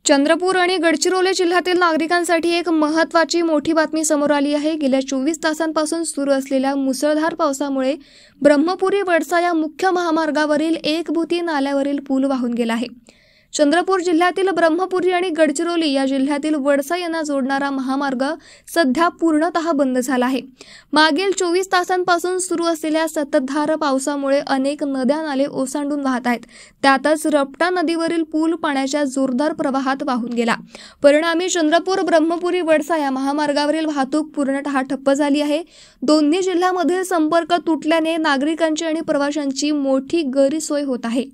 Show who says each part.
Speaker 1: चंद्रपूर आणि गडचिरोली जिल्ह्यातील नागरिकांसाठी एक महत्त्वाची मोठी बातमी समोर आली आहे। गेल्या 24 तासांपासून सुरू असलेल्या मुसळधार पावसामुळे ब्रह्मपुरी वडसा या मुख्य महामार्गावरील एकभूती नाल्यावरील पूल वाहून गेला आहे। चंद्रपूर जिल्ह्यातील ब्रह्मपुरी आणि गडचिरोली या जिल्ह्यातील वडसा यांना जोडणारा महामार्ग सध्या पूर्णतः बंद झाला आहे। मागील 24 तासांपासून सुरू असलेल्या सततधार पावसामुळे अनेक नद्या नाले ओसंडून वाहत आहेत। त्यातच रपटा नदीवरील पूल पाण्याच्या जोरदार प्रवाहात वाहून गेला। परिणामी चंद्रपूर ब्रह्मपुरी वडसा या महामार्गावरील वाहतूक पूर्णतः ठप्प झाली आहे। दोन्ही जिल्ह्यांमधील संपर्क तुटल्याने नागरिकांची आणि प्रवाशांची मोठी गैरसोय होत आहे।